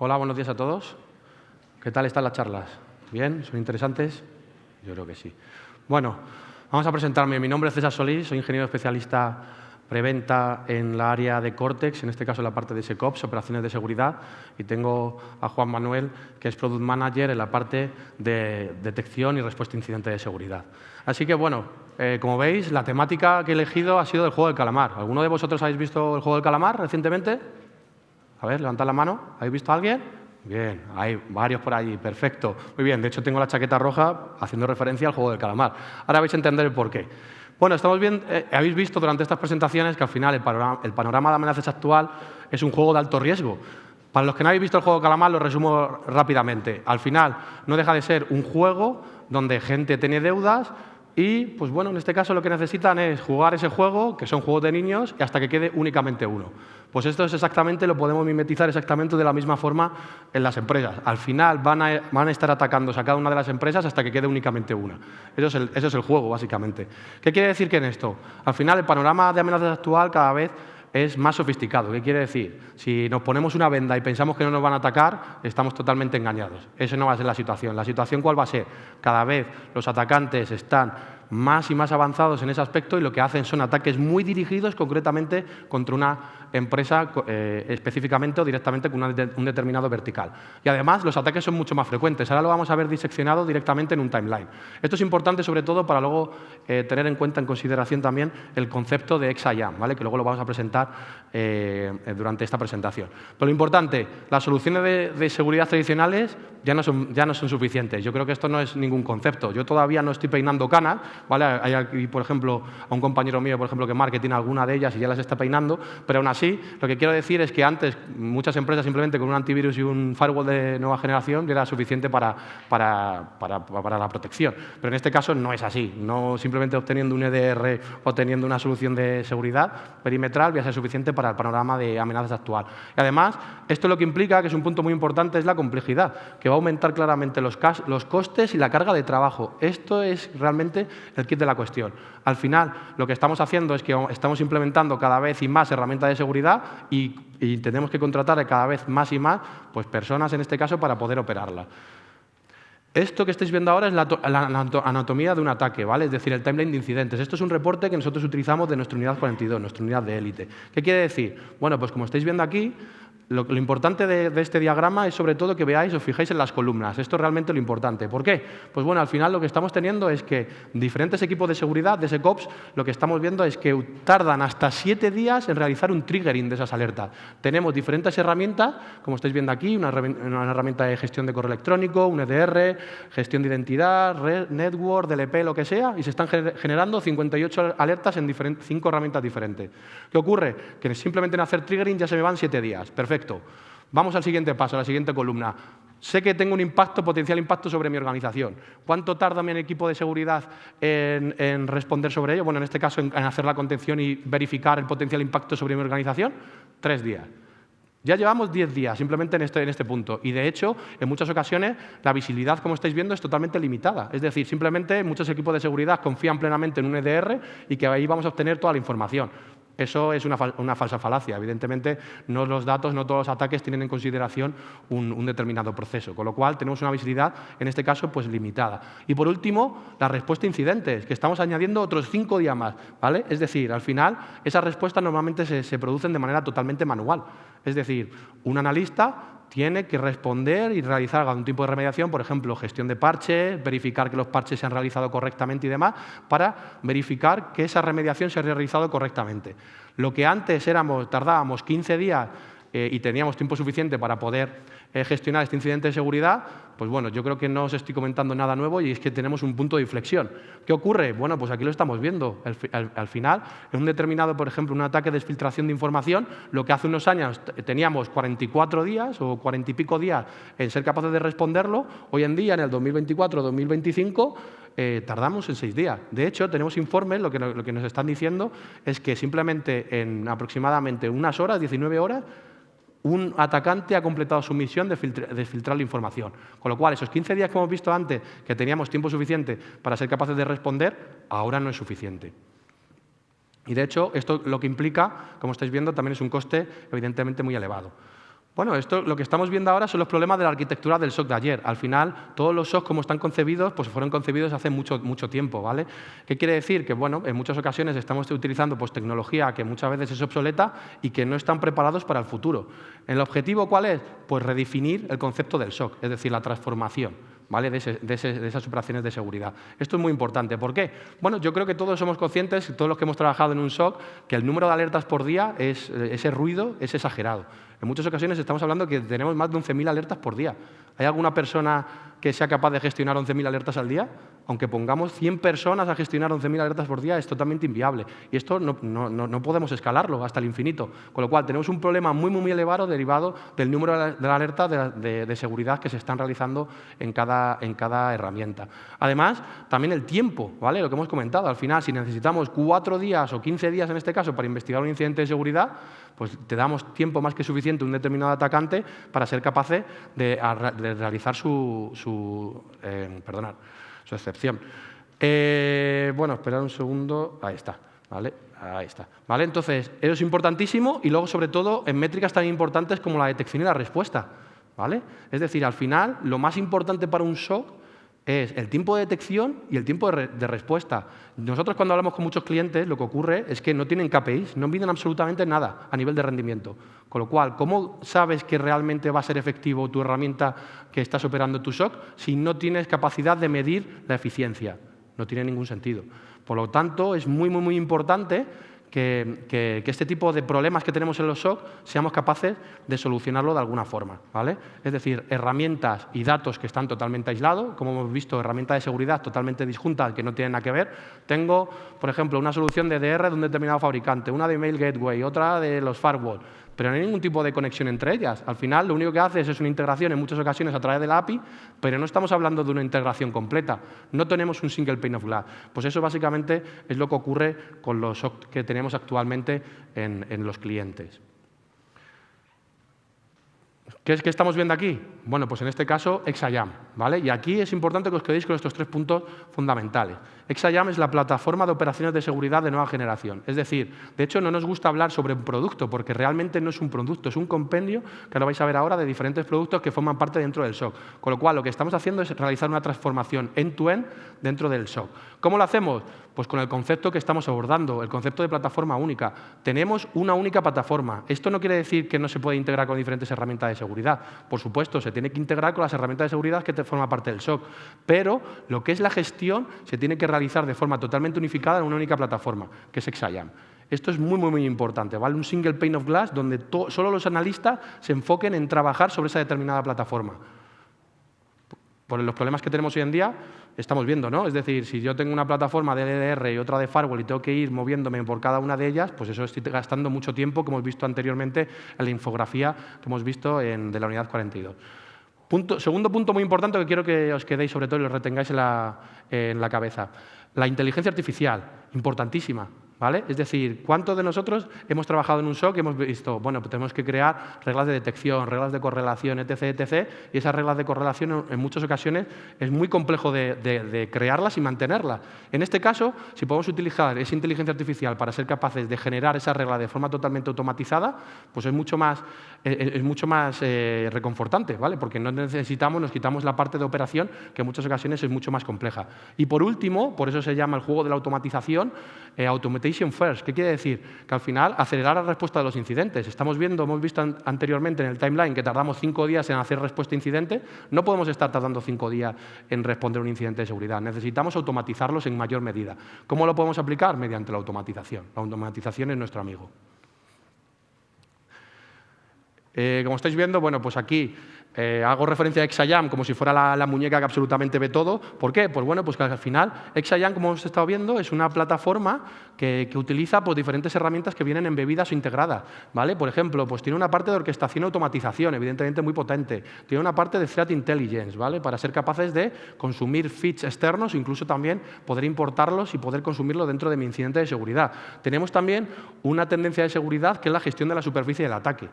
Hola, buenos días a todos. ¿Qué tal están las charlas? ¿Bien? ¿Son interesantes? Yo creo que sí. Bueno, vamos a presentarme. Mi nombre es César Solís, soy ingeniero especialista preventa en la área de Cortex, en este caso en la parte de SecOps, operaciones de seguridad, y tengo a Juan Manuel, que es Product Manager en la parte de detección y respuesta a incidentes de seguridad. Así que, bueno, como veis, la temática que he elegido ha sido el juego del calamar. ¿Alguno de vosotros habéis visto el juego del calamar recientemente? A ver, levantad la mano. ¿Habéis visto a alguien? Bien, hay varios por allí, perfecto. Muy bien, de hecho tengo la chaqueta roja haciendo referencia al juego del calamar. Ahora vais a entender el porqué. Bueno, habéis visto durante estas presentaciones que al final el panorama de amenazas actual es un juego de alto riesgo. Para los que no habéis visto el juego del calamar, lo resumo rápidamente. Al final no deja de ser un juego donde gente tiene deudas y, pues bueno, en este caso lo que necesitan es jugar ese juego, que son juegos de niños, y hasta que quede únicamente uno. Pues esto es exactamente, lo podemos mimetizar exactamente de la misma forma en las empresas. Al final van a estar atacándose a cada una de las empresas hasta que quede únicamente una. Eso es el juego, básicamente. ¿Qué quiere decir que en esto? Al final, el panorama de amenazas actual cada vez es más sofisticado. ¿Qué quiere decir? Si nos ponemos una venda y pensamos que no nos van a atacar, estamos totalmente engañados. Eso no va a ser la situación. ¿La situación cuál va a ser? Cada vez los atacantes están más y más avanzados en ese aspecto y lo que hacen son ataques muy dirigidos concretamente contra una empresa específicamente o directamente con un determinado vertical. Y además los ataques son mucho más frecuentes. Ahora lo vamos a ver diseccionado directamente en un timeline. Esto es importante sobre todo para luego tener en cuenta, en consideración también el concepto de XIAM, ¿vale? Que luego lo vamos a presentar durante esta presentación. Pero lo importante, las soluciones de seguridad tradicionales ya no son suficientes. Yo creo que esto no es ningún concepto. Yo todavía no estoy peinando canas, ¿vale? Hay aquí, por ejemplo, a un compañero mío, por ejemplo, que Mark, que tiene alguna de ellas y ya las está peinando, pero aún así, lo que quiero decir es que antes muchas empresas simplemente con un antivirus y un firewall de nueva generación ya era suficiente para la protección. Pero en este caso no es así. No simplemente obteniendo un EDR o teniendo una solución de seguridad perimetral va a ser suficiente para el panorama de amenazas actual. Y además, esto lo que implica, que es un punto muy importante, es la complejidad, que va a aumentar claramente los costes y la carga de trabajo. Esto es realmente el kit de la cuestión. Al final, lo que estamos haciendo es que estamos implementando cada vez y más herramientas de seguridad y tenemos que contratar cada vez más y más pues, personas, en este caso, para poder operarla. Esto que estáis viendo ahora es la anatomía de un ataque, ¿vale? Es decir, el timeline de incidentes. Esto es un reporte que nosotros utilizamos de nuestra unidad 42, nuestra unidad de élite. ¿Qué quiere decir? Bueno, pues como estáis viendo aquí, lo importante de este diagrama es sobre todo que veáis, os fijáis en las columnas. Esto es realmente lo importante. ¿Por qué? Pues bueno, al final lo que estamos teniendo es que diferentes equipos de seguridad, de SecOps, lo que estamos viendo es que tardan hasta 7 días en realizar un triggering de esas alertas. Tenemos diferentes herramientas, como estáis viendo aquí, una herramienta de gestión de correo electrónico, un EDR, gestión de identidad, red, network, DLP, lo que sea, y se están generando 58 alertas en 5 herramientas diferentes. ¿Qué ocurre? Que simplemente en hacer triggering ya se me van 7 días. Perfecto. Vamos al siguiente paso, a la siguiente columna. Sé que tengo un potencial impacto sobre mi organización. ¿Cuánto tarda mi equipo de seguridad en responder sobre ello? Bueno, en este caso, en hacer la contención y verificar el potencial impacto sobre mi organización. 3 días. Ya llevamos 10 días simplemente en este punto y, de hecho, en muchas ocasiones la visibilidad, como estáis viendo, es totalmente limitada. Es decir, simplemente muchos equipos de seguridad confían plenamente en un EDR y que ahí vamos a obtener toda la información. Eso es una falsa falacia. Evidentemente, no los datos, no todos los ataques tienen en consideración un determinado proceso, con lo cual tenemos una visibilidad, en este caso, pues limitada. Y, por último, la respuesta a incidentes, que estamos añadiendo otros 5 días más, ¿vale? Es decir, al final, esas respuestas normalmente se producen de manera totalmente manual. Es decir, un analista tiene que responder y realizar algún tipo de remediación, por ejemplo, gestión de parches, verificar que los parches se han realizado correctamente y demás, para verificar que esa remediación se ha realizado correctamente. Lo que antes tardábamos 15 días y teníamos tiempo suficiente para poder gestionar este incidente de seguridad, pues bueno, yo creo que no os estoy comentando nada nuevo y es que tenemos un punto de inflexión. ¿Qué ocurre? Bueno, pues aquí lo estamos viendo. Al final, en un determinado, por ejemplo, un ataque de exfiltración de información, lo que hace unos años teníamos 44 días o 40 y pico días en ser capaces de responderlo, hoy en día, en el 2024-2025, tardamos en 6 días. De hecho, tenemos informes, lo que nos están diciendo es que simplemente en aproximadamente unas horas, 19 horas, un atacante ha completado su misión de filtrar la información. Con lo cual, esos 15 días que hemos visto antes, que teníamos tiempo suficiente para ser capaces de responder, ahora no es suficiente. Y, de hecho, esto lo que implica, como estáis viendo, también es un coste evidentemente muy elevado. Bueno, esto lo que estamos viendo ahora son los problemas de la arquitectura del SOC de ayer. Al final, todos los SOC como están concebidos, pues fueron concebidos hace mucho tiempo, ¿vale? ¿Qué quiere decir? Que, bueno, en muchas ocasiones estamos utilizando pues, tecnología que muchas veces es obsoleta y que no están preparados para el futuro. ¿El objetivo cuál es? Pues redefinir el concepto del SOC, es decir, la transformación, ¿vale? de esas operaciones de seguridad. Esto es muy importante. ¿Por qué? Bueno, yo creo que todos somos conscientes, todos los que hemos trabajado en un SOC, que el número de alertas por día, ese ruido es exagerado. En muchas ocasiones estamos hablando que tenemos más de 11.000 alertas por día. ¿Hay alguna persona que sea capaz de gestionar 11.000 alertas al día? Aunque pongamos 100 personas a gestionar 11.000 alertas por día, es totalmente inviable. Y esto no podemos escalarlo hasta el infinito. Con lo cual, tenemos un problema muy elevado derivado del número de la alerta de seguridad que se están realizando en cada herramienta. Además, también el tiempo, ¿vale? Lo que hemos comentado. Al final, si necesitamos 4 días o 15 días en este caso para investigar un incidente de seguridad, pues te damos tiempo más que suficiente a un determinado atacante para ser capaces de realizar su excepción. Bueno, esperad un segundo. Ahí está. ¿Vale? Ahí está. ¿Vale? Entonces, eso es importantísimo y luego, sobre todo, en métricas tan importantes como la detección y la respuesta. ¿Vale? Es decir, al final, lo más importante para un SOC es el tiempo de detección y el tiempo de respuesta. Nosotros cuando hablamos con muchos clientes lo que ocurre es que no tienen KPIs, no miden absolutamente nada a nivel de rendimiento. Con lo cual, ¿cómo sabes que realmente va a ser efectivo tu herramienta que estás operando tu SOC si no tienes capacidad de medir la eficiencia? No tiene ningún sentido. Por lo tanto, es muy importante que este tipo de problemas que tenemos en los SOC seamos capaces de solucionarlo de alguna forma, ¿vale? Es decir, herramientas y datos que están totalmente aislados, como hemos visto, herramientas de seguridad totalmente disjuntas que no tienen nada que ver. Tengo, por ejemplo, una solución de DR de un determinado fabricante, una de Mail Gateway, otra de los firewall, pero no hay ningún tipo de conexión entre ellas. Al final, lo único que haces es una integración en muchas ocasiones a través de la API, pero no estamos hablando de una integración completa. No tenemos un single pane of glass. Pues eso básicamente es lo que ocurre con los SOC que tenemos actualmente en los clientes. ¿Qué estamos viendo aquí? Bueno, pues en este caso, XIAM, ¿vale? Y aquí es importante que os quedéis con estos 3 puntos fundamentales. XIAM es la plataforma de operaciones de seguridad de nueva generación. Es decir, de hecho, no nos gusta hablar sobre un producto, porque realmente no es un producto, es un compendio, que lo vais a ver ahora, de diferentes productos que forman parte dentro del SOC. Con lo cual, lo que estamos haciendo es realizar una transformación end-to-end dentro del SOC. ¿Cómo lo hacemos? Pues con el concepto que estamos abordando, el concepto de plataforma única. Tenemos una única plataforma. Esto no quiere decir que no se puede integrar con diferentes herramientas de seguridad. Por supuesto, se tiene que integrar con las herramientas de seguridad que forman parte del SOC. Pero lo que es la gestión se tiene que realizar de forma totalmente unificada en una única plataforma, que es XIAM. Esto es muy importante, ¿vale? Un single pane of glass donde solo los analistas se enfoquen en trabajar sobre esa determinada plataforma. Por los problemas que tenemos hoy en día, estamos viendo, ¿no? Es decir, si yo tengo una plataforma de DDR y otra de firewall y tengo que ir moviéndome por cada una de ellas, pues eso estoy gastando mucho tiempo, como hemos visto anteriormente en la infografía que hemos visto de la unidad 42. Segundo punto muy importante que quiero que os quedéis, sobre todo, y lo retengáis en la cabeza. La inteligencia artificial, importantísima. ¿Vale? Es decir, ¿cuántos de nosotros hemos trabajado en un SOC y hemos visto, bueno, pues tenemos que crear reglas de detección, reglas de correlación, etc., y esas reglas de correlación en muchas ocasiones es muy complejo de crearlas y mantenerlas. En este caso, si podemos utilizar esa inteligencia artificial para ser capaces de generar esa regla de forma totalmente automatizada, pues es mucho más reconfortante, ¿vale? Porque no necesitamos, nos quitamos la parte de operación que en muchas ocasiones es mucho más compleja. Y por último, por eso se llama el juego de la automatización, Automation First. ¿Qué quiere decir? Que al final acelerar la respuesta de los incidentes. Hemos visto anteriormente en el timeline que tardamos 5 días en hacer respuesta a incidente. No podemos estar tardando 5 días en responder un incidente de seguridad. Necesitamos automatizarlos en mayor medida. ¿Cómo lo podemos aplicar? Mediante la automatización. La automatización es nuestro amigo. Como estáis viendo, bueno, pues aquí hago referencia a XIAM como si fuera la muñeca que absolutamente ve todo. ¿Por qué? Pues bueno, pues que al final XIAM, como hemos estado viendo, es una plataforma que utiliza pues, diferentes herramientas que vienen embebidas o integradas, ¿vale? Por ejemplo, pues tiene una parte de orquestación y automatización, evidentemente muy potente. Tiene una parte de threat intelligence, ¿vale? Para ser capaces de consumir feeds externos, incluso también poder importarlos y poder consumirlos dentro de mi incidente de seguridad. Tenemos también una tendencia de seguridad que es la gestión de la superficie del ataque.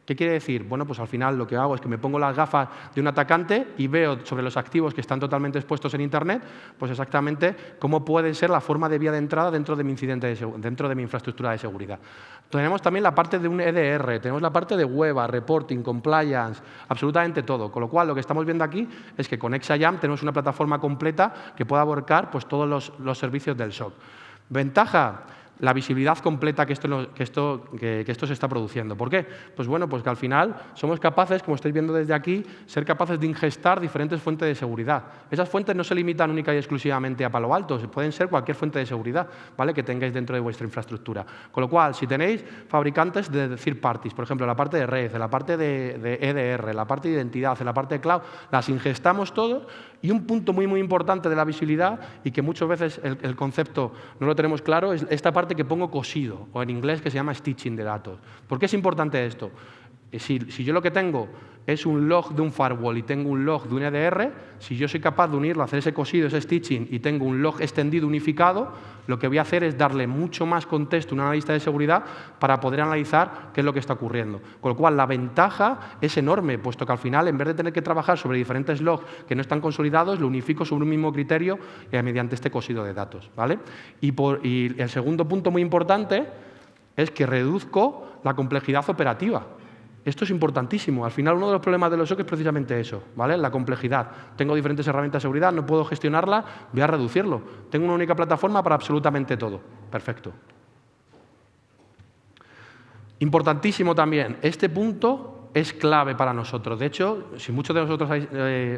¿Qué quiere decir? Bueno, pues al final lo que hago es que me pongo las gafas de un atacante y veo sobre los activos que están totalmente expuestos en Internet, pues exactamente cómo puede ser la forma de vía de entrada dentro de mi dentro de mi infraestructura de seguridad. Tenemos también la parte de un EDR, tenemos la parte de web, reporting, compliance, absolutamente todo. Con lo cual, lo que estamos viendo aquí es que con XIAM tenemos una plataforma completa que pueda abarcar pues, todos los servicios del SOC. Ventaja: la visibilidad completa que esto se está produciendo. ¿Por qué? Pues bueno, pues que al final somos capaces, como estáis viendo desde aquí, ser capaces de ingestar diferentes fuentes de seguridad. Esas fuentes no se limitan única y exclusivamente a Palo Alto, pueden ser cualquier fuente de seguridad, ¿vale?, que tengáis dentro de vuestra infraestructura. Con lo cual, si tenéis fabricantes de third parties, por ejemplo, la parte de red, la parte de EDR, la parte de identidad, la parte de cloud, las ingestamos todos. Y un punto muy, muy importante de la visibilidad, y que muchas veces el concepto no lo tenemos claro, es esta parte que pongo cosido, o en inglés que se llama stitching de datos. ¿Por qué es importante esto? Si yo lo que tengo es un log de un firewall y tengo un log de un EDR, si yo soy capaz de unirlo, hacer ese cosido, ese stitching, y tengo un log extendido unificado, lo que voy a hacer es darle mucho más contexto a un analista de seguridad para poder analizar qué es lo que está ocurriendo. Con lo cual, la ventaja es enorme, puesto que al final, en vez de tener que trabajar sobre diferentes logs que no están consolidados, lo unifico sobre un mismo criterio mediante este cosido de datos, ¿vale? Y el segundo punto muy importante es que reduzco la complejidad operativa. Esto es importantísimo. Al final, uno de los problemas de los SOC es precisamente eso, ¿vale? La complejidad. Tengo diferentes herramientas de seguridad, no puedo gestionarla, voy a reducirlo. Tengo una única plataforma para absolutamente todo. Perfecto. Importantísimo también, este punto es clave para nosotros. De hecho, si muchos de vosotros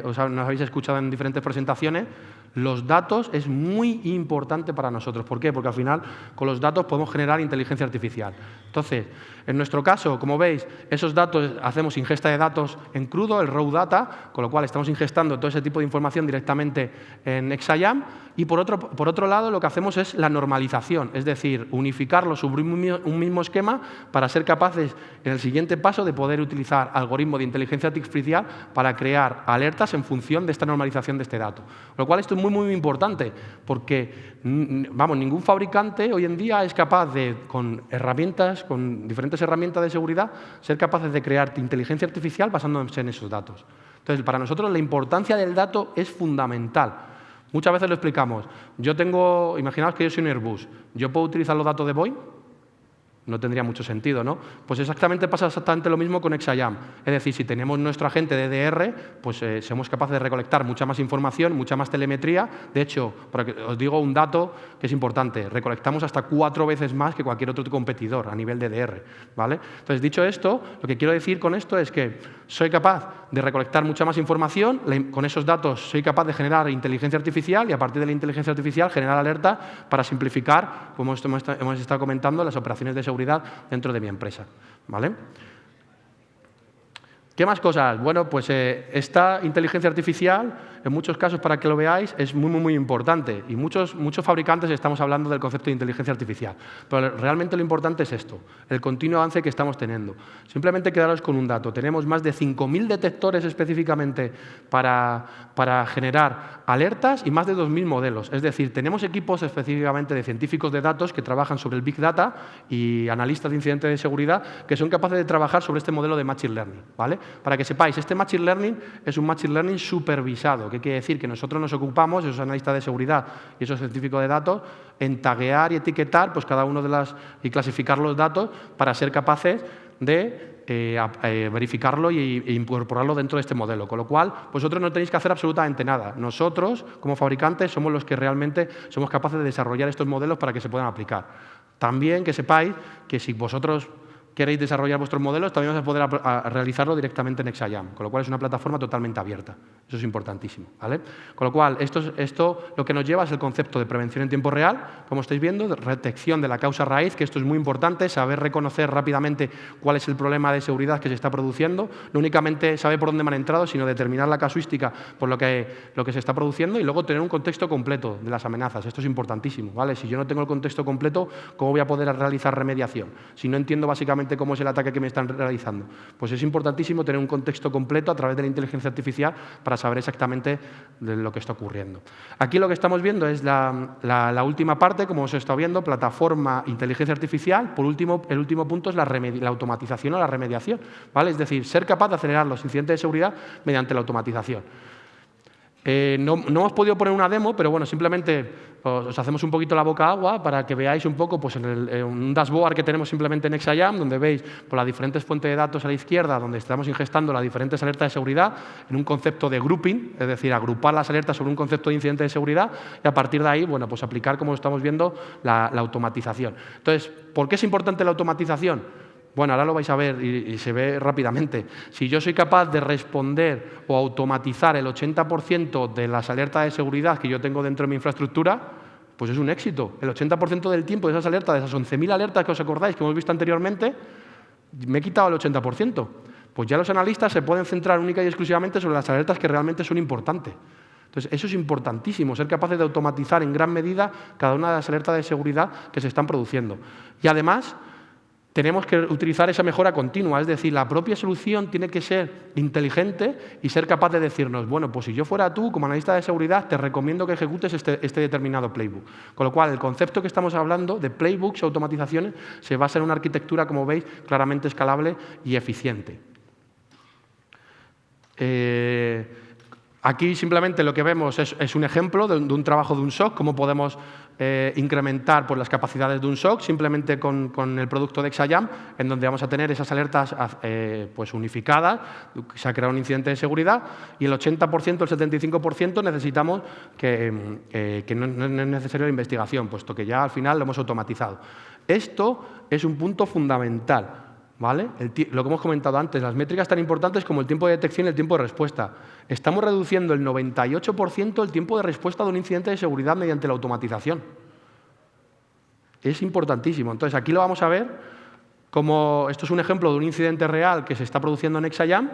nos habéis escuchado en diferentes presentaciones, los datos es muy importante para nosotros. ¿Por qué? Porque al final con los datos podemos generar inteligencia artificial. Entonces, en nuestro caso, como veis, esos datos, hacemos ingesta de datos en crudo, el raw data, con lo cual estamos ingestando todo ese tipo de información directamente en XIAM. Y por otro lado, lo que hacemos es la normalización, es decir, unificarlo sobre un mismo esquema para ser capaces, en el siguiente paso, de poder utilizar algoritmos de inteligencia artificial para crear alertas en función de esta normalización de este dato. Lo cual esto es muy, muy importante, porque vamos, ningún fabricante hoy en día es capaz de, con diferentes herramientas de seguridad, ser capaces de crear inteligencia artificial basándose en esos datos. Entonces, para nosotros la importancia del dato es fundamental. Muchas veces lo explicamos. Imaginaos que yo soy un Airbus. ¿Yo puedo utilizar los datos de Boeing? No tendría mucho sentido, ¿no? Pues pasa exactamente lo mismo con XIAM. Es decir, si tenemos nuestro agente de EDR, pues somos capaces de recolectar mucha más información, mucha más telemetría. De hecho, os digo un dato que es importante, recolectamos hasta 4 veces más que cualquier otro competidor a nivel de EDR, ¿vale? Entonces, dicho esto, lo que quiero decir con esto es que soy capaz de recolectar mucha más información, con esos datos soy capaz de generar inteligencia artificial y a partir de la inteligencia artificial generar alerta para simplificar, como hemos estado comentando, las operaciones de seguridad dentro de mi empresa, ¿vale? ¿Qué más cosas? Bueno, pues esta inteligencia artificial, en muchos casos, para que lo veáis, es muy, muy, muy importante. Y muchos fabricantes estamos hablando del concepto de inteligencia artificial. Pero realmente lo importante es esto, el continuo avance que estamos teniendo. Simplemente quedaros con un dato. Tenemos más de 5.000 detectores específicamente para generar alertas y más de 2.000 modelos. Es decir, tenemos equipos específicamente de científicos de datos que trabajan sobre el Big Data y analistas de incidentes de seguridad que son capaces de trabajar sobre este modelo de Machine Learning, ¿vale? Para que sepáis, este Machine Learning es un Machine Learning supervisado. ¿Qué quiere decir? Que nosotros nos ocupamos, esos analistas de seguridad y esos científicos de datos, en taguear y etiquetar pues, cada uno y clasificar los datos para ser capaces de verificarlo e incorporarlo dentro de este modelo. Con lo cual, vosotros no tenéis que hacer absolutamente nada. Nosotros, como fabricantes, somos los que realmente somos capaces de desarrollar estos modelos para que se puedan aplicar. También que sepáis que si vosotros queréis desarrollar vuestros modelos, también vais a poder realizarlo directamente en XIAM, con lo cual es una plataforma totalmente abierta. Eso es importantísimo, ¿vale? Con lo cual, esto lo que nos lleva es el concepto de prevención en tiempo real, como estáis viendo, de detección de la causa raíz, que esto es muy importante, saber reconocer rápidamente cuál es el problema de seguridad que se está produciendo, no únicamente saber por dónde me han entrado, sino determinar la casuística por lo que se está produciendo y luego tener un contexto completo de las amenazas. Esto es importantísimo, ¿vale? Si yo no tengo el contexto completo, ¿cómo voy a poder realizar remediación? Si no entiendo básicamente exactamente cómo es el ataque que me están realizando. Pues es importantísimo tener un contexto completo a través de la inteligencia artificial para saber exactamente de lo que está ocurriendo. Aquí lo que estamos viendo es la última parte, como os he estado viendo, plataforma, inteligencia artificial. Por último, el último punto es la automatización o la remediación, ¿vale? Es decir, ser capaz de acelerar los incidentes de seguridad mediante la automatización. No hemos podido poner una demo, pero bueno, simplemente os hacemos un poquito la boca agua para que veáis un poco pues, en un dashboard que tenemos simplemente en XIAM, donde veis por las diferentes fuentes de datos a la izquierda, donde estamos ingestando las diferentes alertas de seguridad en un concepto de grouping, es decir, agrupar las alertas sobre un concepto de incidente de seguridad y a partir de ahí, bueno, pues aplicar, como estamos viendo, la automatización. Entonces, ¿por qué es importante la automatización? Bueno, ahora lo vais a ver y se ve rápidamente. Si yo soy capaz de responder o automatizar el 80% de las alertas de seguridad que yo tengo dentro de mi infraestructura, pues es un éxito. El 80% del tiempo de esas alertas, de esas 11.000 alertas que os acordáis que hemos visto anteriormente, me he quitado el 80%. Pues ya los analistas se pueden centrar única y exclusivamente sobre las alertas que realmente son importantes. Entonces, eso es importantísimo, ser capaces de automatizar en gran medida cada una de las alertas de seguridad que se están produciendo. Y además, tenemos que utilizar esa mejora continua, es decir, la propia solución tiene que ser inteligente y ser capaz de decirnos, bueno, pues si yo fuera tú, como analista de seguridad, te recomiendo que ejecutes este determinado playbook. Con lo cual, el concepto que estamos hablando de playbooks y automatizaciones se basa en una arquitectura, como veis, claramente escalable y eficiente. Aquí simplemente lo que vemos es un ejemplo de un trabajo de un SOC, cómo podemos incrementar pues, las capacidades de un SOC simplemente con el producto de XIAM, en donde vamos a tener esas alertas pues, unificadas, se ha creado un incidente de seguridad y el 80%, el 75% necesitamos que no es necesario la investigación, puesto que ya al final lo hemos automatizado. Esto es un punto fundamental. ¿Vale? Lo que hemos comentado antes, las métricas tan importantes como el tiempo de detección y el tiempo de respuesta. Estamos reduciendo el 98% el tiempo de respuesta de un incidente de seguridad mediante la automatización. Es importantísimo. Entonces, aquí lo vamos a ver como esto es un ejemplo de un incidente real que se está produciendo en XIAM.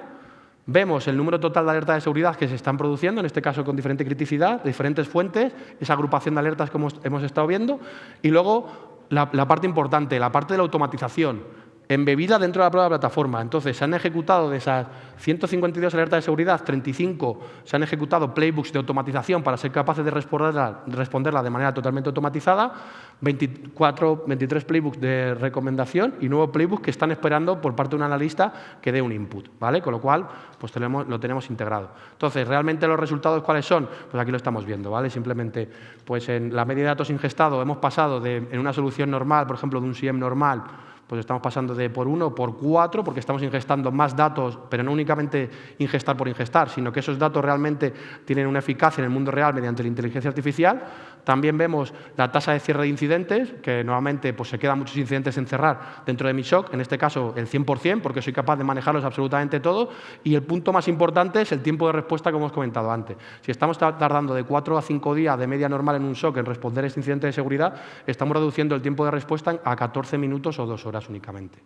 Vemos el número total de alertas de seguridad que se están produciendo, en este caso con diferente criticidad, diferentes fuentes, esa agrupación de alertas como hemos estado viendo, y luego la parte importante, la parte de la automatización. Embebida dentro de la propia plataforma. Entonces, se han ejecutado de esas 152 alertas de seguridad, 35 se han ejecutado playbooks de automatización para ser capaces de responderla de manera totalmente automatizada, 23 playbooks de recomendación y nuevos playbooks que están esperando por parte de un analista que dé un input, ¿vale? Con lo cual, pues lo tenemos integrado. Entonces, ¿realmente los resultados cuáles son? Pues aquí lo estamos viendo, ¿vale? Simplemente, pues en la media de datos ingestados hemos pasado en una solución normal, por ejemplo, de un SIEM normal, pues estamos pasando de por 1 por 4, porque estamos ingestando más datos, pero no únicamente ingestar por ingestar, sino que esos datos realmente tienen una eficacia en el mundo real mediante la inteligencia artificial. También vemos la tasa de cierre de incidentes, que nuevamente pues, se quedan muchos incidentes en cerrar dentro de mi SOC, en este caso el 100%, porque soy capaz de manejarlos absolutamente todo. Y el punto más importante es el tiempo de respuesta, como hemos comentado antes. Si estamos tardando de 4 a 5 días de media normal en un SOC en responder este incidente de seguridad, estamos reduciendo el tiempo de respuesta a 14 minutos o 2 horas únicamente.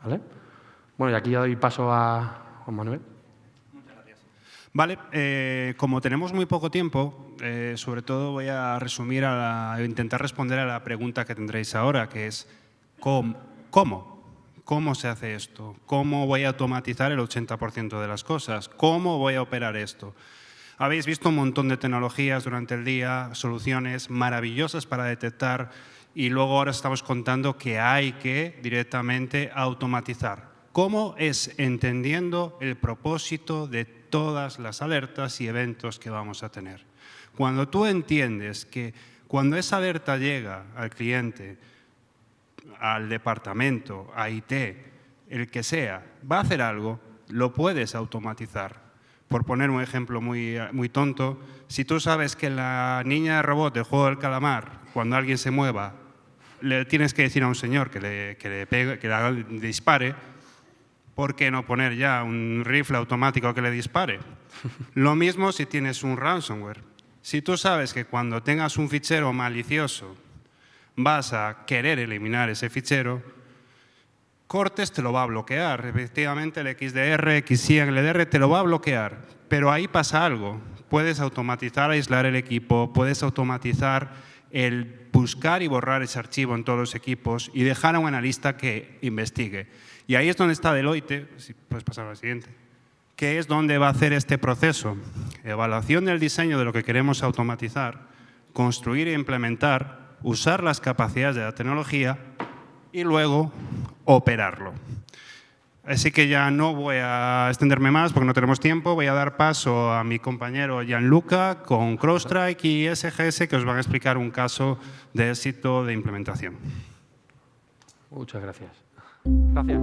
¿Vale? Bueno, y aquí ya doy paso a Juan Manuel. Muchas gracias. Vale, como tenemos muy poco tiempo, sobre todo voy a resumir, intentar responder a la pregunta que tendréis ahora, que es ¿cómo? ¿Cómo se hace esto? ¿Cómo voy a automatizar el 80% de las cosas? ¿Cómo voy a operar esto? Habéis visto un montón de tecnologías durante el día, soluciones maravillosas para detectar y luego ahora estamos contando que hay que directamente automatizar. ¿Cómo es entendiendo el propósito de todas las alertas y eventos que vamos a tener? Cuando tú entiendes que cuando esa alerta llega al cliente, al departamento, a IT, el que sea, va a hacer algo, lo puedes automatizar. Por poner un ejemplo muy tonto, si tú sabes que la niña robot del juego del calamar, cuando alguien se mueva, le tienes que decir a un señor que le dispare, ¿por qué no poner ya un rifle automático que le dispare? Lo mismo si tienes un ransomware. Si tú sabes que cuando tengas un fichero malicioso vas a querer eliminar ese fichero, Cortex te lo va a bloquear. Efectivamente, el XDR, XCIA, el LDR te lo va a bloquear. Pero ahí pasa algo. Puedes automatizar, aislar el equipo, puedes automatizar el buscar y borrar ese archivo en todos los equipos y dejar a un analista que investigue. Y ahí es donde está Deloitte, si puedes pasar a la siguiente, que es donde va a hacer este proceso. Evaluación del diseño de lo que queremos automatizar, construir e implementar, usar las capacidades de la tecnología y luego operarlo. Así que ya no voy a extenderme más porque no tenemos tiempo. Voy a dar paso a mi compañero Gianluca con CrowdStrike y SGS, que os van a explicar un caso de éxito de implementación. Muchas gracias. Gracias.